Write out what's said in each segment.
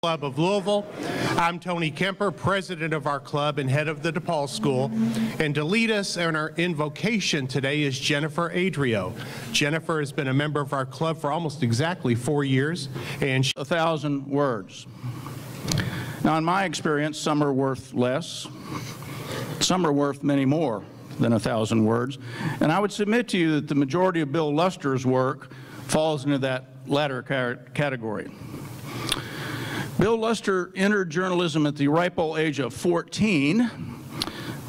Club of Louisville. I'm Tony Kemper, president of our club and head of the DePaul School. And to lead us in our invocation today is Jennifer Adrio. Jennifer has been a member of our club for almost exactly 4 years. And 1,000 words. Now, in my experience, some are worth less. Some are worth many more than 1,000 words. And I would submit to you that the majority of Bill Luster's work falls into that latter category. Bill Luster entered journalism at the ripe old age of 14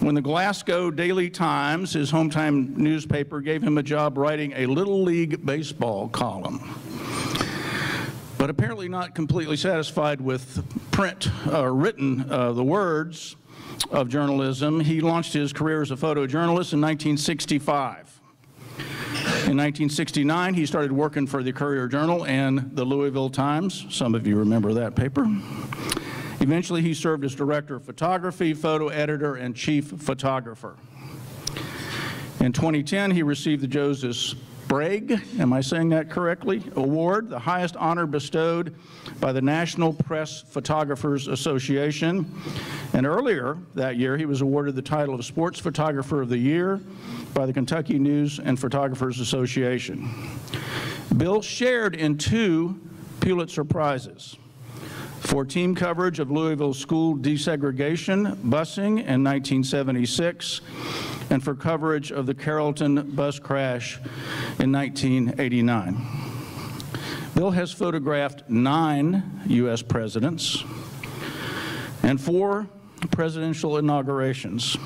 when the Glasgow Daily Times, his hometown newspaper, gave him a job writing a Little League baseball column. But apparently not completely satisfied with written the words of journalism, he launched his career as a photojournalist in 1965. In 1969, he started working for the Courier-Journal and the Louisville Times. Some of you remember that paper. Eventually, he served as director of photography, photo editor, and chief photographer. In 2010, he received the Joseph Sprague, am I saying that correctly, award, the highest honor bestowed by the National Press Photographers Association. And earlier that year, he was awarded the title of Sports Photographer of the Year by the Kentucky News and Photographers Association. Bill shared in 2 Pulitzer Prizes for team coverage of Louisville school desegregation busing in 1976 and for coverage of the Carrollton bus crash in 1989. Bill has photographed 9 U.S. presidents and 4 presidential inaugurations.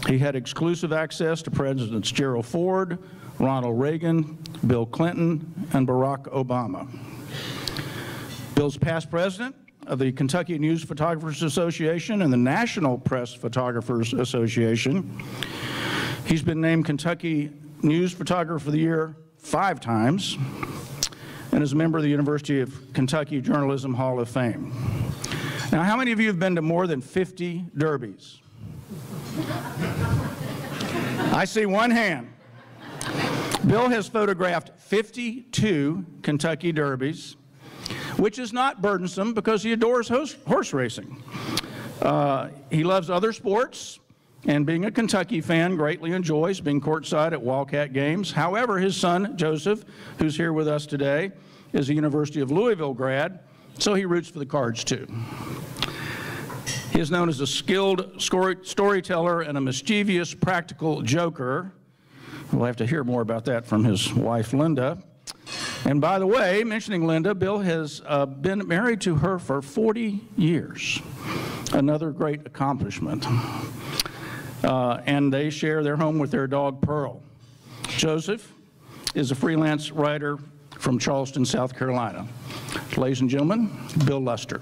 He had exclusive access to Presidents Gerald Ford, Ronald Reagan, Bill Clinton, and Barack Obama. Bill's past president of the Kentucky News Photographers Association and the National Press Photographers Association. He's been named Kentucky News Photographer of the Year 5 times and is a member of the University of Kentucky Journalism Hall of Fame. Now, how many of you have been to more than 50 derbies? I see one hand. Bill has photographed 52 Kentucky derbies, which is not burdensome because he adores horse racing. He loves other sports, and being a Kentucky fan, greatly enjoys being courtside at Wildcat games. However, his son, Joseph, who's here with us today, is a University of Louisville grad, so he roots for the Cards too. He is known as a skilled storyteller and a mischievous practical joker. We'll have to hear more about that from his wife, Linda. And by the way, mentioning Linda, Bill has been married to her for 40 years, another great accomplishment. And they share their home with their dog, Pearl. Joseph is a freelance writer from Charleston, South Carolina. Ladies and gentlemen, Bill Luster.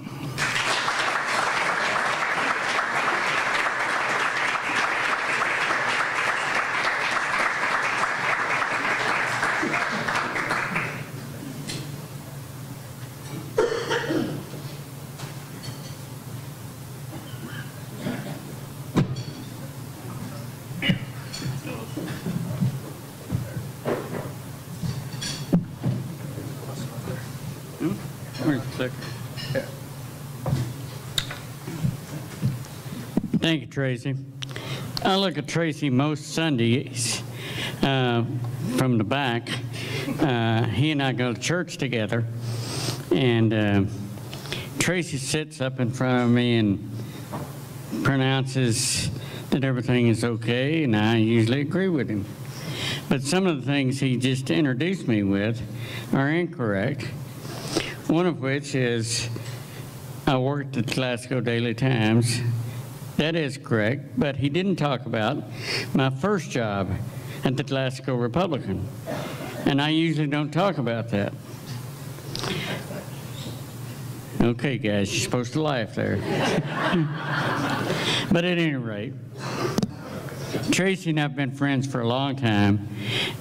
Thank you, Tracy. I look at Tracy most Sundays from the back. He and I go to church together, and Tracy sits up in front of me and pronounces that everything is okay, and I usually agree with him. But some of the things he just introduced me with are incorrect. One of which is I worked at the Glasgow Daily Times. That is correct, but he didn't talk about my first job at the Glasgow Republican, and I usually don't talk about that. Okay, guys, you're supposed to laugh there. But at any rate, Tracy and I have been friends for a long time,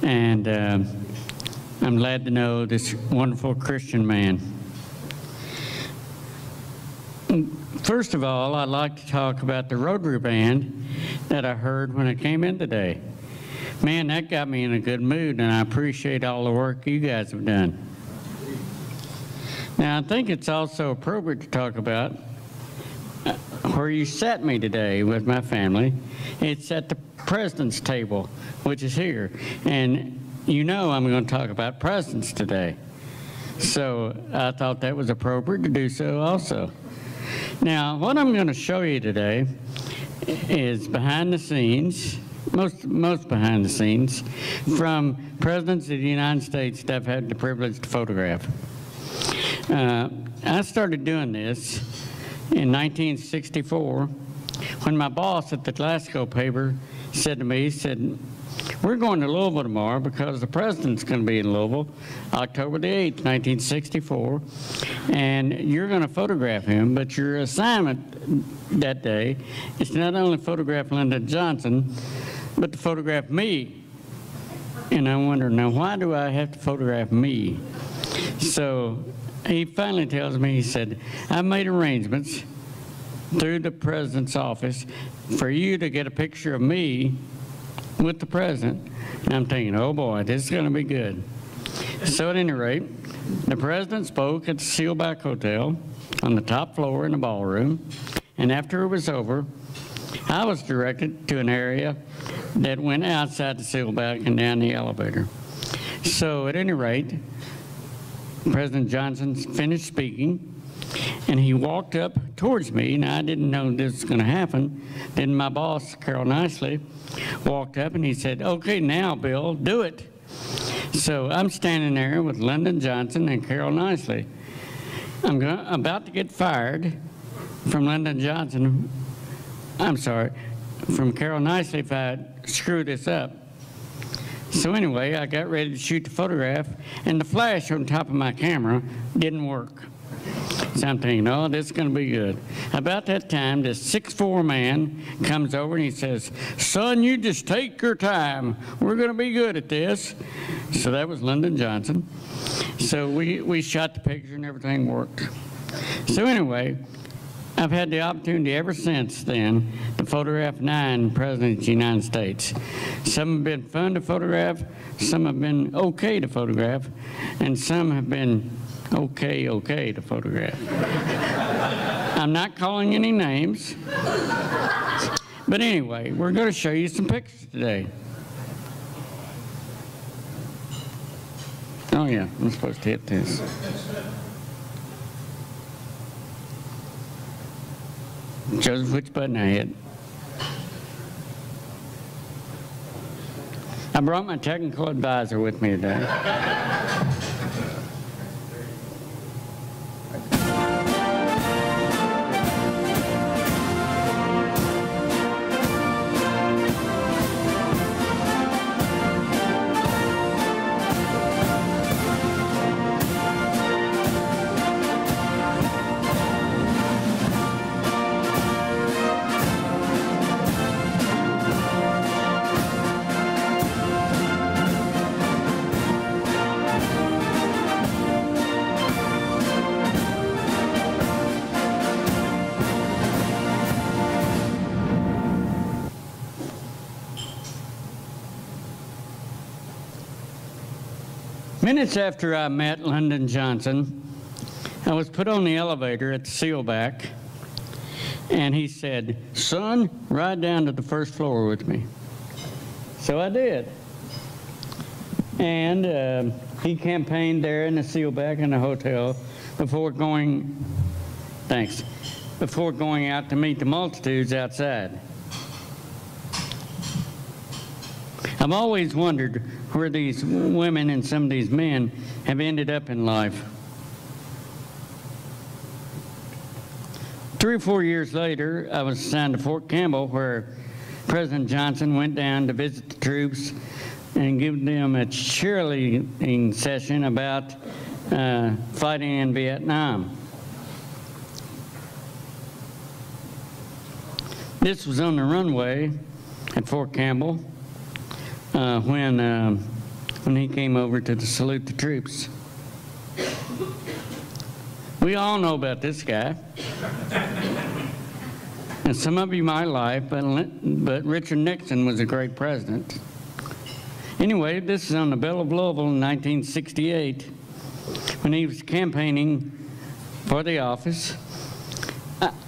and I'm glad to know this wonderful Christian man. First of all, I'd like to talk about the Rotary Band that I heard when I came in today. Man, that got me in a good mood, and I appreciate all the work you guys have done. Now, I think it's also appropriate to talk about where you sat me today with my family. It's at the president's table, which is here. And you know I'm going to talk about presidents today. So I thought that was appropriate to do so also. Now, what I'm going to show you today is behind the scenes, most behind the scenes, from presidents of the United States that I've had the privilege to photograph. I started doing this in 1964 when my boss at the Glasgow paper said to me, he said, "We're going to Louisville tomorrow because the president's going to be in Louisville, October the 8th, 1964, and you're going to photograph him, but your assignment that day is to not only photograph Lyndon Johnson, but to photograph me." And I wonder, now why do I have to photograph me? So he finally tells me, he said, "I've made arrangements through the president's office for you to get a picture of me with the president." And I'm thinking, oh boy, this is going to be good. So at any rate, the president spoke at the Sealback Hotel on the top floor in the ballroom. And after it was over, I was directed to an area that went outside the Sealback and down the elevator. So at any rate, President Johnson finished speaking, and he walked up towards me, and I didn't know this was going to happen. Then my boss, Carol Nicely, walked up and he said, "Okay, now, Bill, do it." So I'm standing there with Lyndon Johnson and Carol Nicely. I'm about to get fired from Lyndon Johnson. I'm sorry, from Carol Nicely if I screw this up. So anyway, I got ready to shoot the photograph, and the flash on top of my camera didn't work. So I'm thinking, oh, this is going to be good. About that time, this 6'4" man comes over and he says, "Son, you just take your time. We're going to be good at this." So that was Lyndon Johnson. So we shot the picture and everything worked. So anyway, I've had the opportunity ever since then to photograph 9 presidents of the United States. Some have been fun to photograph, some have been okay to photograph, and some have been okay to photograph. I'm not calling any names, but anyway, we're going to show you some pictures today. Oh yeah, I'm supposed to hit this. Joseph, which button I hit? I brought my technical advisor with me today. Minutes after I met Lyndon Johnson, I was put on the elevator at the Sealback, and he said, "Son, ride down to the first floor with me." So I did. And he campaigned there in the Sealback in the hotel before going out to meet the multitudes outside. I've always wondered where these women and some of these men have ended up in life. 3 or 4 years later, I was assigned to Fort Campbell, where President Johnson went down to visit the troops and give them a cheerleading session about fighting in Vietnam. This was on the runway at Fort Campbell when he came over to salute the troops. We all know about this guy. And some of you might laugh, but Richard Nixon was a great president. Anyway, this is on the Battle of Louisville in 1968 when he was campaigning for the office,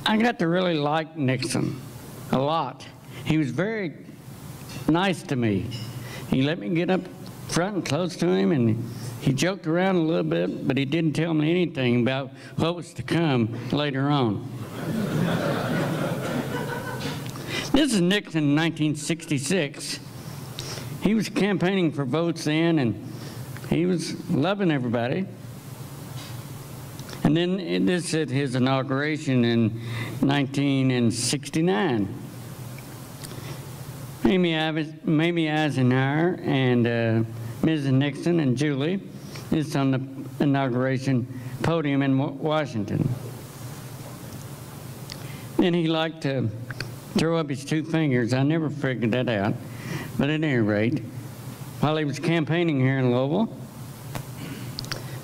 I got to really like Nixon a lot. He was very nice to me. He let me get up front and close to him, and he joked around a little bit, but he didn't tell me anything about what was to come later on. This is Nixon in 1966. He was campaigning for votes then, and he was loving everybody. And then this is his inauguration in 1969. Mamie Eisenhower and Mrs. Nixon and Julie is on the inauguration podium in Washington. And he liked to throw up his two fingers. I never figured that out. But at any rate, while he was campaigning here in Louisville,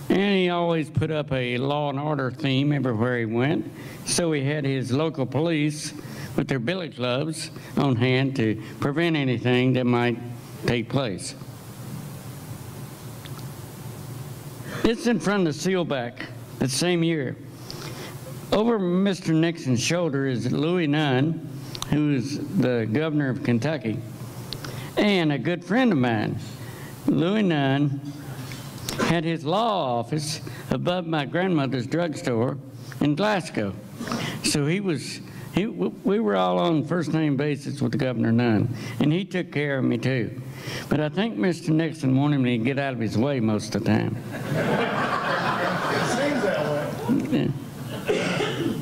and he always put up a law and order theme everywhere he went, so he had his local police with their billy clubs on hand to prevent anything that might take place. It's in front of the Sealback that same year. Over Mr. Nixon's shoulder is Louis Nunn, who is the governor of Kentucky, and a good friend of mine. Louis Nunn had his law office above my grandmother's drugstore in Glasgow. So we were all on first-name basis with Governor Nunn, and he took care of me too. But I think Mr. Nixon wanted me to get out of his way most of the time. It seems that way. Yeah.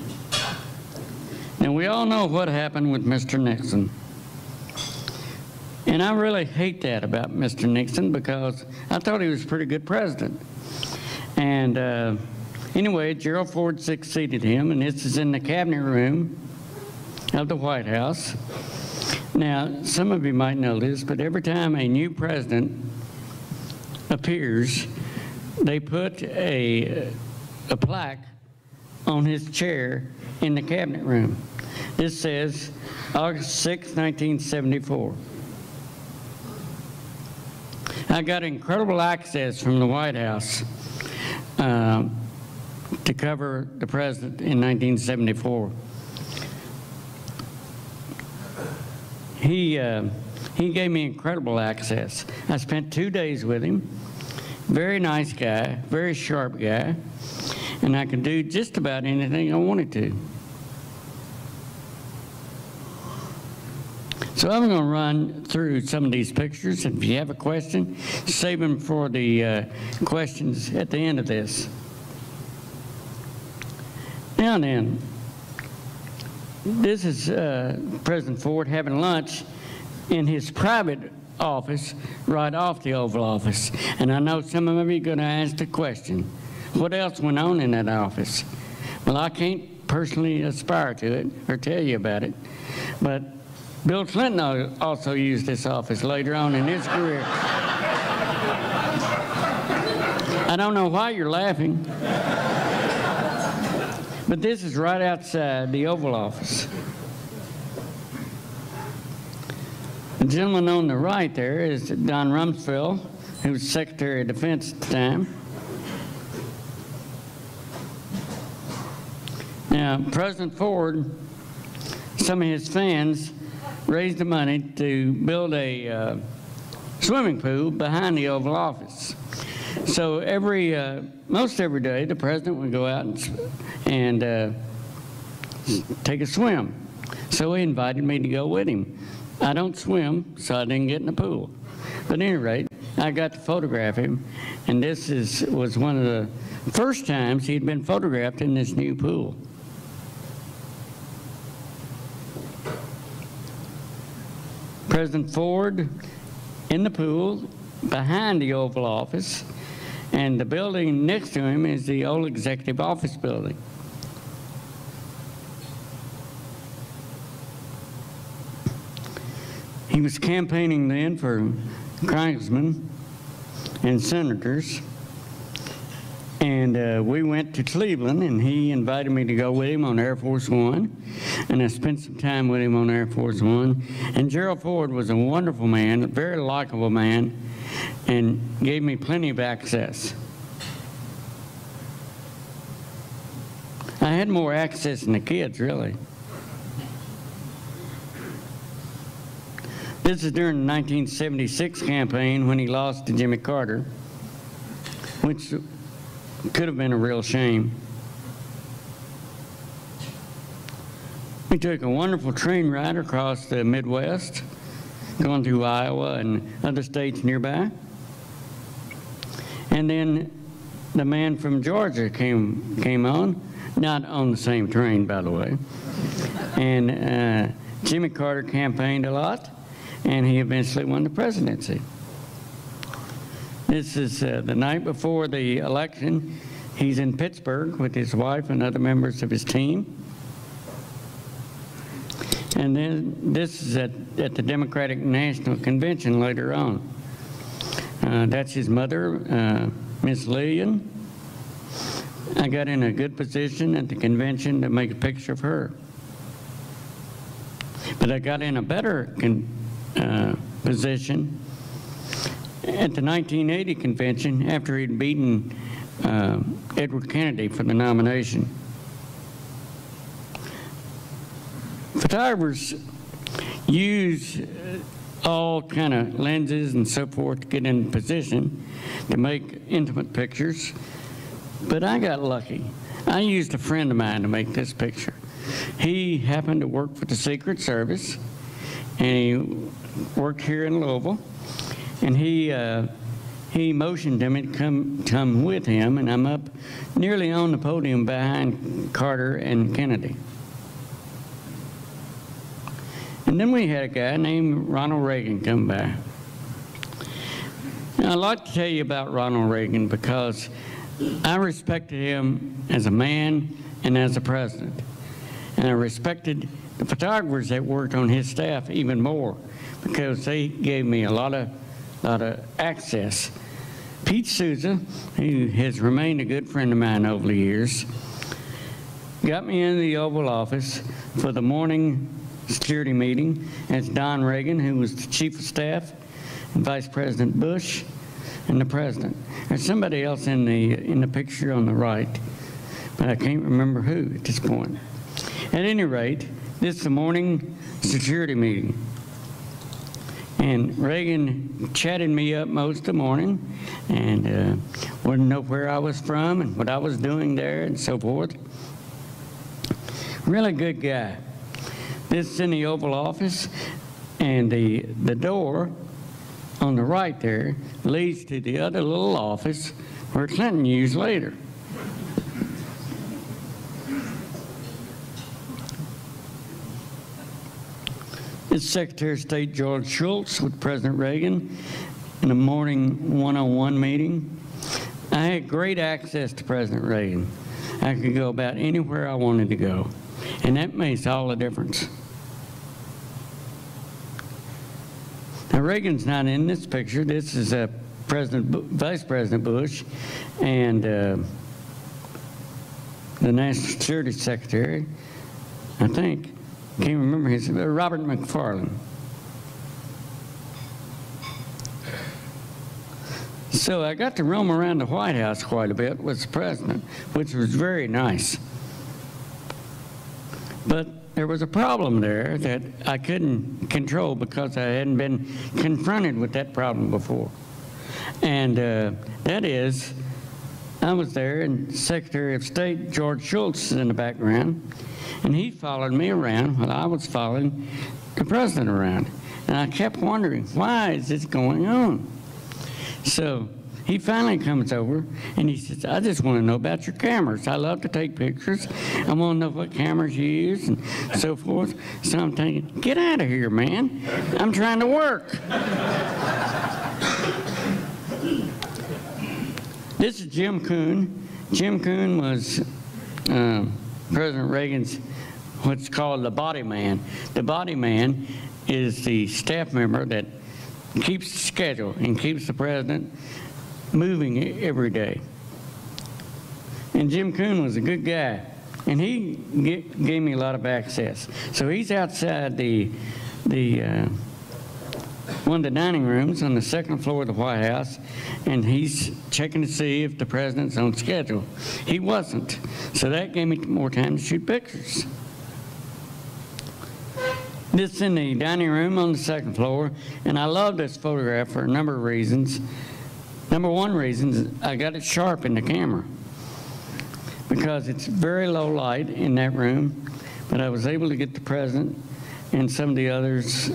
Now, we all know what happened with Mr. Nixon. And I really hate that about Mr. Nixon because I thought he was a pretty good president. And anyway, Gerald Ford succeeded him, and this is in the cabinet room of the White House. Now, some of you might know this, but every time a new president appears, they put a plaque on his chair in the cabinet room. This says August 6, 1974. I got incredible access from the White House to cover the president in 1974. He gave me incredible access. I spent 2 days with him. Very nice guy, very sharp guy, and I could do just about anything I wanted to. So I'm going to run through some of these pictures, and if you have a question, save them for the questions at the end of this. Now then, this is President Ford having lunch in his private office right off the Oval Office. And I know some of you are going to ask the question, what else went on in that office? Well, I can't personally aspire to it or tell you about it, but Bill Clinton also used this office later on in his career. I don't know why you're laughing, but this is right outside the Oval Office. The gentleman on the right there is Don Rumsfeld, who was Secretary of Defense at the time. Now, President Ford, some of his fans raised the money to build a swimming pool behind the Oval Office. So most every day, the president would go out and take a swim. So he invited me to go with him. I don't swim, so I didn't get in the pool. But at any rate, I got to photograph him, and this was one of the first times he'd been photographed in this new pool. President Ford in the pool behind the Oval Office, and the building next to him is the old Executive Office building. He was campaigning then for congressmen and senators, and we went to Cleveland, and he invited me to go with him on Air Force One, and I spent some time with him on Air Force One. And Gerald Ford was a wonderful man, a very likable man, and gave me plenty of access. I had more access than the kids, really. This is during the 1976 campaign when he lost to Jimmy Carter, which could have been a real shame. We took a wonderful train ride across the Midwest, going through Iowa and other states nearby. And then the man from Georgia came on, not on the same train, by the way. And Jimmy Carter campaigned a lot, and he eventually won the presidency. This is the night before the election. He's in Pittsburgh with his wife and other members of his team. And then this is at the Democratic National Convention later on. That's his mother, Miss Lillian. I got in a good position at the convention to make a picture of her. But I got in a better position at the 1980 convention after he'd beaten Edward Kennedy for the nomination. Photographers use all kind of lenses and so forth to get in position to make intimate pictures, but I got lucky. I used a friend of mine to make this picture. He happened to work for the Secret Service, and he worked here in Louisville, and he motioned me to come with him, and I'm up nearly on the podium behind Carter and Kennedy. And then we had a guy named Ronald Reagan come by. Now, I'd like to tell you about Ronald Reagan because I respected him as a man and as a president. And I respected the photographers that worked on his staff even more because they gave me a lot of access. Pete Souza, who has remained a good friend of mine over the years, got me into the Oval Office for the morning security meeting. That's Don Reagan, who was the chief of staff, and Vice President Bush, and the president. There's somebody else in the picture on the right, but I can't remember who at this point. At any rate, this is the morning security meeting. And Reagan chatted me up most of the morning and wanted to know where I was from and what I was doing there and so forth. Really good guy. This is in the Oval Office, and the door on the right there leads to the other little office where Clinton used later. It's Secretary of State George Shultz with President Reagan in a morning one-on-one meeting. I had great access to President Reagan. I could go about anywhere I wanted to go, and that makes all the difference. Now, Reagan's not in this picture. This is Vice President Bush and the National Security Secretary, I think. Can't remember his name, Robert McFarlane. So I got to roam around the White House quite a bit with the president, which was very nice. But there was a problem there that I couldn't control because I hadn't been confronted with that problem before. And that is, I was there, and Secretary of State George Shultz is in the background, and he followed me around while I was following the president around. And I kept wondering, why is this going on? So he finally comes over, and he says, I just want to know about your cameras. I love to take pictures. I want to know what cameras you use and so forth. So I'm thinking, get out of here, man. I'm trying to work. This is Jim Kuhn. Jim Kuhn was President Reagan's what's called the body man. The body man is the staff member that keeps the schedule and keeps the president moving every day. And Jim Kuhn was a good guy, and he gave me a lot of access. So he's outside the one of the dining rooms on the second floor of the White House, and he's checking to see if the president's on schedule. He wasn't, so that gave me more time to shoot pictures. This is in the dining room on the second floor, and I love this photograph for a number of reasons. Number one reason is I got it sharp in the camera because it's very low light in that room, but I was able to get the president and some of the others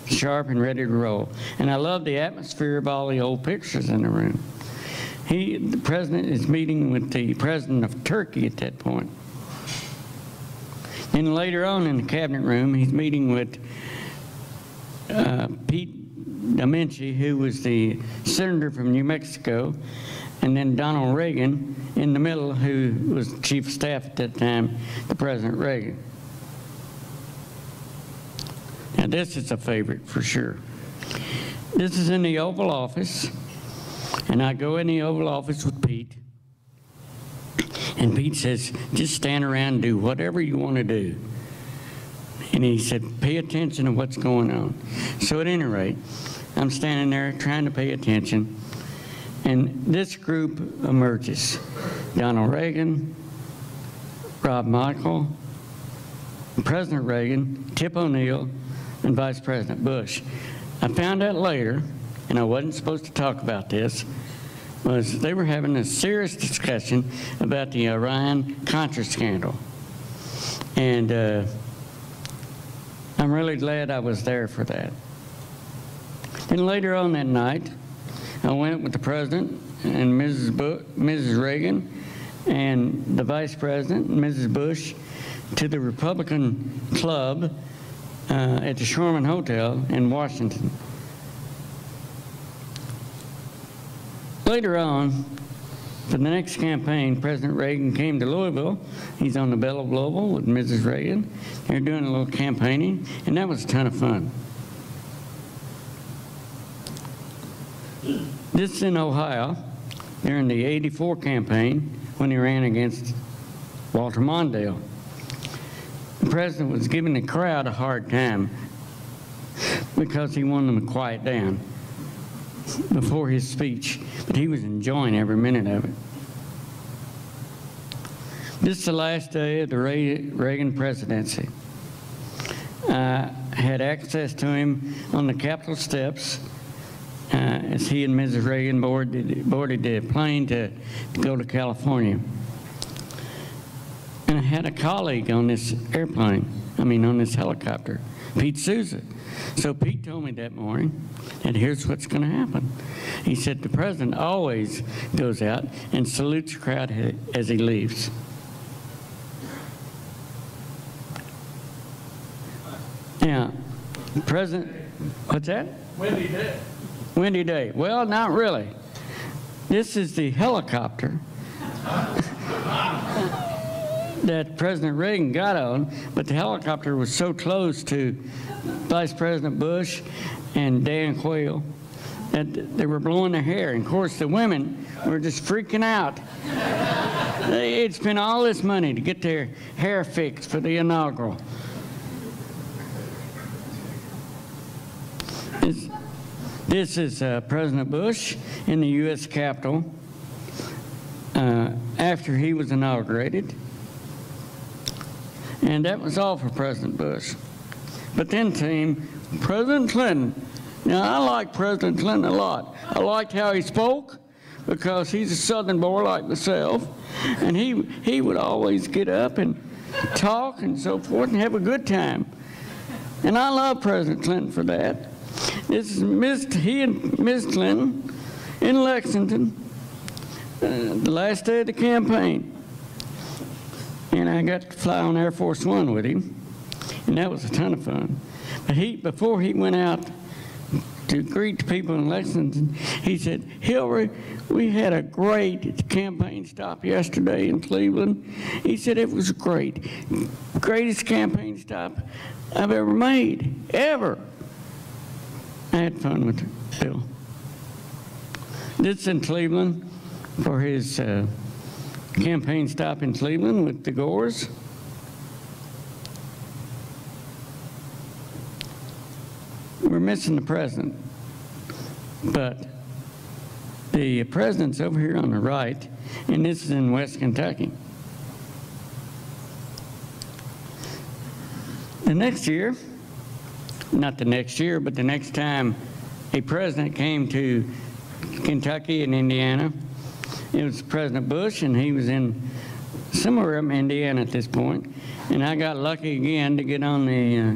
sharp and ready to roll. And I love the atmosphere of all the old pictures in the room. The president is meeting with the president of Turkey at that point. And later on in the cabinet room, he's meeting with Pete Domenici, who was the senator from New Mexico, and then Donald Reagan in the middle, who was chief of staff at that time to President Reagan. Now this is a favorite for sure. This is in the Oval Office, and I go in the Oval Office with Pete. And Pete says, just stand around and do whatever you want to do. And he said, pay attention to what's going on. So at any rate, I'm standing there trying to pay attention. And this group emerges. Donald Reagan, Rob Michael, President Reagan, Tip O'Neill, and Vice President Bush. I found out later, and I wasn't supposed to talk about this, was they were having a serious discussion about the Iran-Contra scandal. And I'm really glad I was there for that. Then later on that night, I went with the President and Mrs. Reagan and the Vice President, Mrs. Bush, to the Republican Club at the Shoreman Hotel in Washington. Later on, for the next campaign, President Reagan came to Louisville. He's on the Bell of Louisville with Mrs. Reagan. They're doing a little campaigning, and that was a ton of fun. This is in Ohio during the '84 campaign when he ran against Walter Mondale. The president was giving the crowd a hard time because he wanted them to quiet down before his speech, but he was enjoying every minute of it. This is the last day of the Reagan presidency. I had access to him on the Capitol steps as he and Mrs. Reagan boarded the plane to go to California. And I had a colleague on this airplane, on this helicopter, Pete Souza. So Pete told me that morning that here's what's going to happen. He said the president always goes out and salutes the crowd as he leaves. Now, President, what's that? Windy day. Windy day. Well, not really. This is the helicopter that President Reagan got on, but the helicopter was so close to Vice President Bush and Dan Quayle that they were blowing their hair. And of course, the women were just freaking out. They'd spent all this money to get their hair fixed for the inaugural. This is President Bush in the U.S. Capitol after he was inaugurated. And that was all for President Bush. But then came President Clinton. Now, I like President Clinton a lot. I liked how he spoke because he's a Southern boy like myself. And he would always get up and talk and so forth and have a good time. And I love President Clinton for that. This is he and Ms. Clinton in Lexington, the last day of the campaign. And I got to fly on Air Force One with him, and that was a ton of fun. But before he went out to greet the people in Lexington, he said, Hillary, we had a great campaign stop yesterday in Cleveland. He said it was great. Greatest campaign stop I've ever made, ever. I had fun with Bill. This is in Cleveland for his campaign stop in Cleveland with the Gores. we're missing the president. But the president's over here on the right, and this is in West Kentucky. The next year, not the next year, but the next time a president came to Kentucky and Indiana, it was President Bush, and he was in somewhere up in Indiana at this point. And I got lucky again to get on the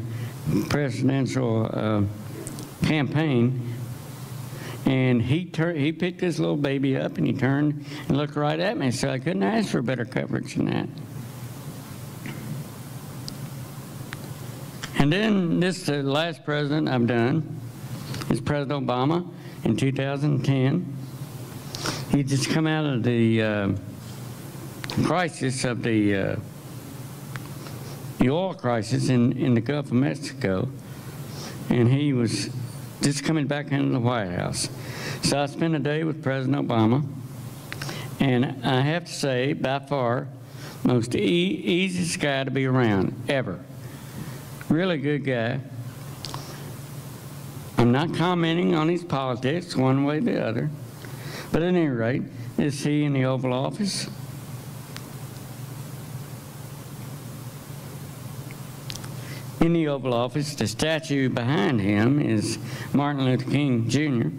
presidential campaign. And he picked this little baby up, and he turned and looked right at me. So I couldn't ask for better coverage than that. And then this the last president I've done is President Obama in 2010. He just come out of the crisis of the oil crisis in the Gulf of Mexico, and he was just coming back into the White House. So I spent a day with President Obama, and I have to say, by far, most easiest guy to be around ever. Really good guy. I'm not commenting on his politics one way or the other, but at any rate, is he in the Oval Office? In the Oval Office, the statue behind him is Martin Luther King, Jr.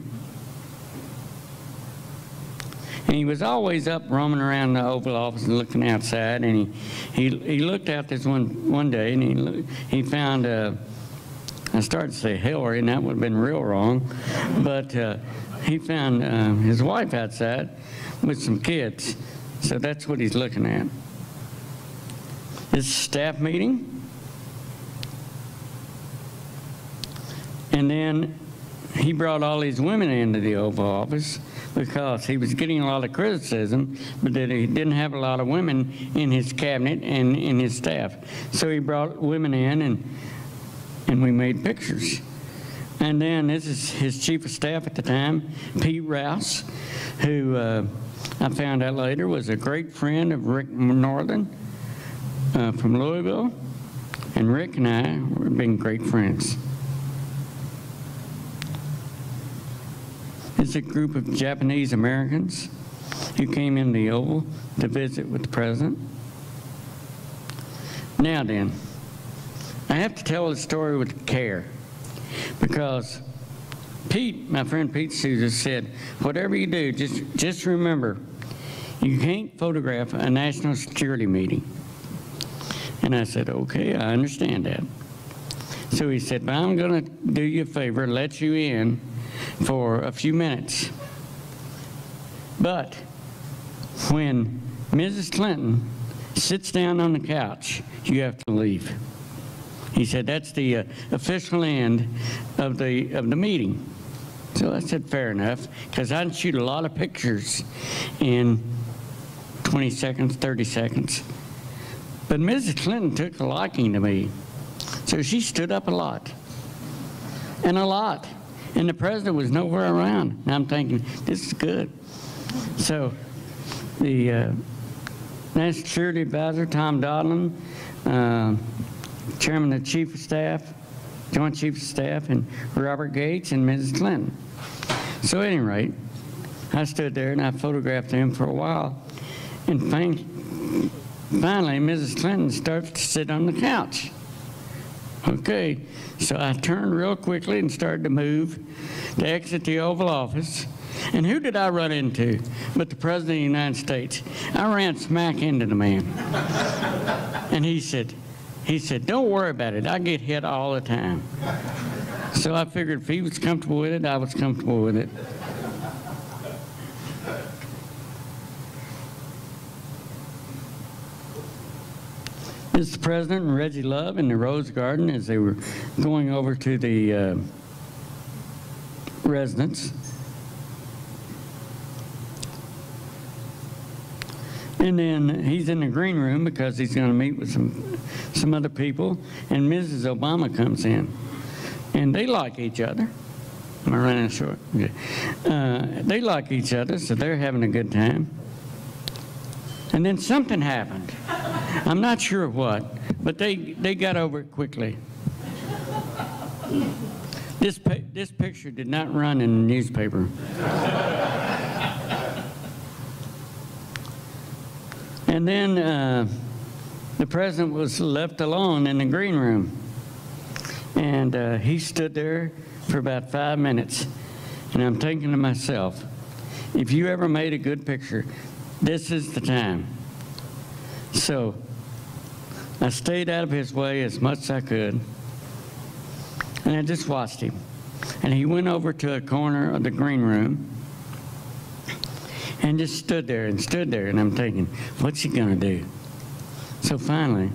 And he was always up roaming around the Oval Office and looking outside, and he looked out this one day, and he found, I started to say Hillary, and that would have been real wrong, but he found his wife outside with some kids, so that's what he's looking at. This is a staff meeting. And then he brought all these women into the Oval Office because he was getting a lot of criticism, but that he didn't have a lot of women in his cabinet and in his staff. So he brought women in, and we made pictures. And then this is his chief of staff at the time, Pete Rouse, who I found out later was a great friend of Rick Northern from Louisville. And Rick and I have been great friends. It's a group of Japanese Americans who came in the Oval to visit with the president. Now then, I have to tell the story with care, because Pete, my friend Pete Souza, said, whatever you do, just remember, you can't photograph a national security meeting. And I said, okay, I understand that. So he said, but I'm going to do you a favor, let you in for a few minutes. But when Mrs. Clinton sits down on the couch, you have to leave. He said, that's the official end of the meeting. So I said, fair enough, because I'd shoot a lot of pictures in 20 seconds, 30 seconds. But Mrs. Clinton took a liking to me. So she stood up a lot. And a lot. And the president was nowhere around. And I'm thinking, this is good. So the National Security Advisor, Tom Dodlin, Chairman of the Chief of Staff, Joint Chief of Staff, and Robert Gates, and Mrs. Clinton. So at any rate, I stood there and I photographed them for a while. And finally, Mrs. Clinton starts to sit on the couch. Okay, so I turned real quickly and started to move to exit the Oval Office. And who did I run into but the President of the United States? I ran smack into the man. And he said, don't worry about it. I get hit all the time. So I figured if he was comfortable with it, I was comfortable with it. This is the President and Reggie Love in the Rose Garden as they were going over to the residence. And then he's in the green room because he's going to meet with some other people, and Mrs. Obama comes in. And they like each other. Am I running short? Okay. They like each other, so they're having a good time. And then something happened. I'm not sure what, but they got over it quickly. This picture did not run in the newspaper. And then the president was left alone in the green room. And he stood there for about 5 minutes. And I'm thinking to myself, if you ever made a good picture, this is the time. So I stayed out of his way as much as I could. And I just watched him. And he went over to a corner of the green room and just stood there. And I'm thinking, what's he going to do? So finally,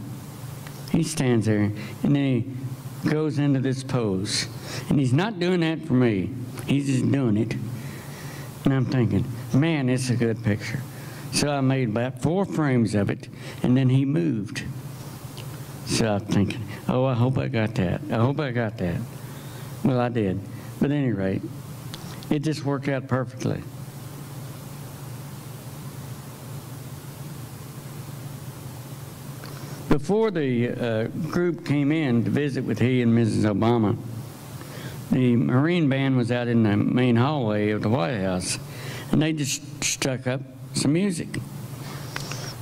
he stands there and then he goes into this pose. And he's not doing that for me. He's just doing it. And I'm thinking, man, it's a good picture. So I made about 4 frames of it, and then he moved. So I'm thinking, oh, I hope I got that. I hope I got that. Well, I did. But at any rate, it just worked out perfectly. Before the group came in to visit with he and Mrs. Obama, the Marine Band was out in the main hallway of the White House, and they just struck up some music.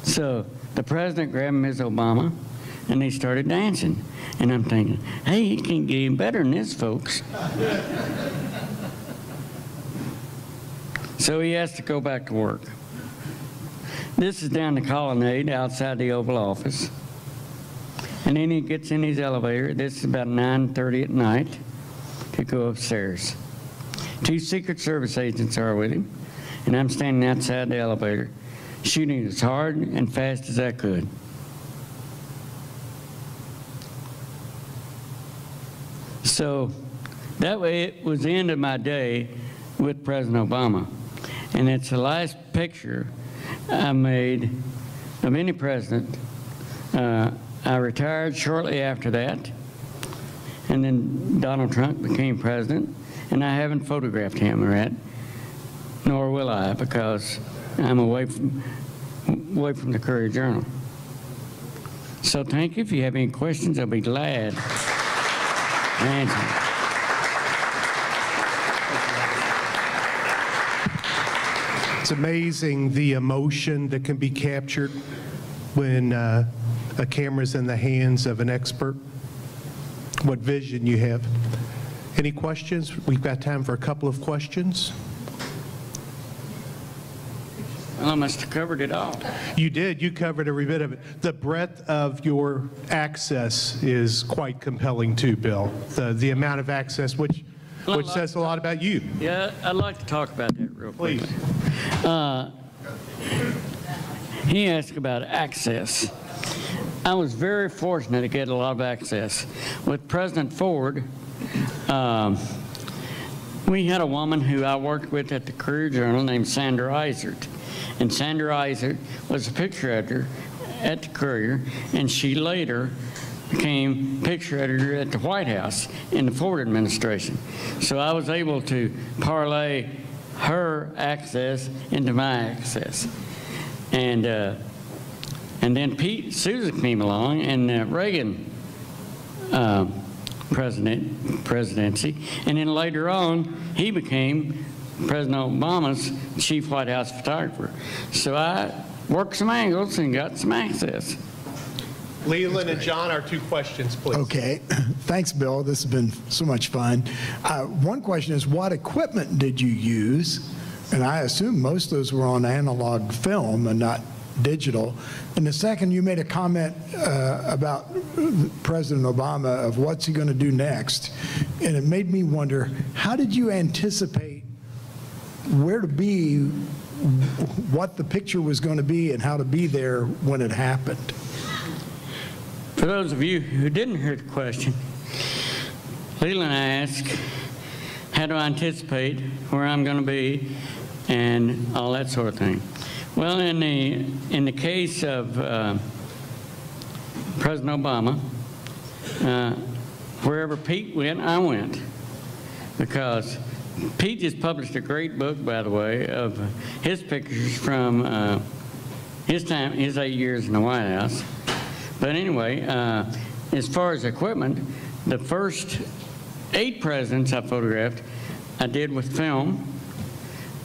So the president grabbed Ms. Obama, and they started dancing. And I'm thinking, hey, it can't get any better than this, folks. So he has to go back to work. This is down the colonnade outside the Oval Office. And then he gets in his elevator. This is about 9:30 at night to go upstairs. 2 Secret Service agents are with him, and I'm standing outside the elevator, shooting as hard and fast as I could. So that way it was the end of my day with President Obama. And it's the last picture I made of any president. I retired shortly after that, and then Donald Trump became president, and I haven't photographed him yet, nor will I, because I'm away from the Courier-Journal. So thank you. If you have any questions, I'll be glad to answer. It's amazing the emotion that can be captured when a camera's in the hands of an expert. What vision you have. Any questions? We've got time for a couple of questions. Well, I must have covered it all. You did. You covered every bit of it. The breadth of your access is quite compelling too, Bill. The amount of access, which says a lot about you. Yeah, I'd like to talk about that real quick. Please. He asked about access. I was very fortunate to get a lot of access. With President Ford, we had a woman who I worked with at the Courier-Journal named Sandra Eisert. And Sandra Eisert was a picture editor at the Courier, and she later became picture editor at the White House in the Ford administration. So I was able to parlay her access into my access. And then Pete Souza came along, and Reagan presidency, and then later on he became President Obama's chief White House photographer. So I worked some angles and got some access. Leland and John, our 2 questions, please. Okay. Thanks, Bill. This has been so much fun. One question is, what equipment did you use? And I assume most of those were on analog film and not digital. And the second, you made a comment about President Obama of what's he going to do next. And it made me wonder, how did you anticipate where to be, what the picture was going to be, and how to be there when it happened? For those of you who didn't hear the question, Leland asked, how do I anticipate where I'm going to be and all that sort of thing. Well, in the case of President Obama, wherever Pete went, I went, because Pete just published a great book, by the way, of his pictures from his 8 years in the White House. But anyway, as far as equipment, the first 8 presidents I photographed, I did with film,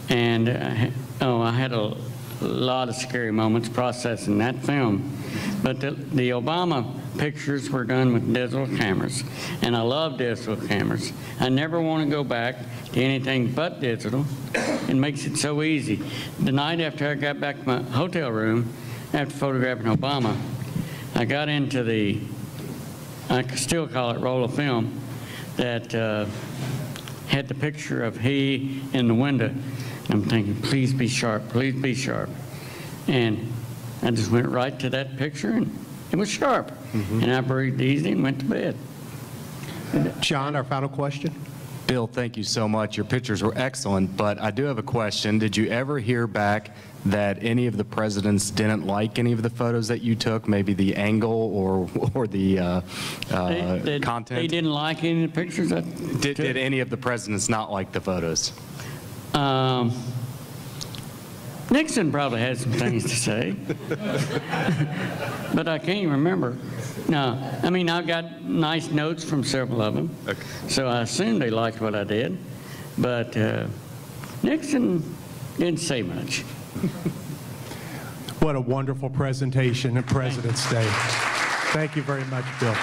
and I had a lot of scary moments processing that film. But the Obama pictures were done with digital cameras, and I love digital cameras. I never want to go back to anything but digital. It makes it so easy. The night after I got back to my hotel room, after photographing Obama, I got into I still call it roll of film, that had the picture of he in the window. I'm thinking, please be sharp, please be sharp. And I just went right to that picture, and it was sharp. And I breathed easy and went to bed. John, our final question. Bill, thank you so much. Your pictures were excellent, but I do have a question. Did you ever hear back that any of the presidents didn't like any of the photos that you took, maybe the angle or the content? They didn't like any of the pictures I took? Did any of the presidents not like the photos? Nixon probably had some things to say, but I can't remember. No, I mean, I got nice notes from several of them, Okay. so I assume they liked what I did, but Nixon didn't say much. What a wonderful presentation at President's Day. Thank you very much, Bill.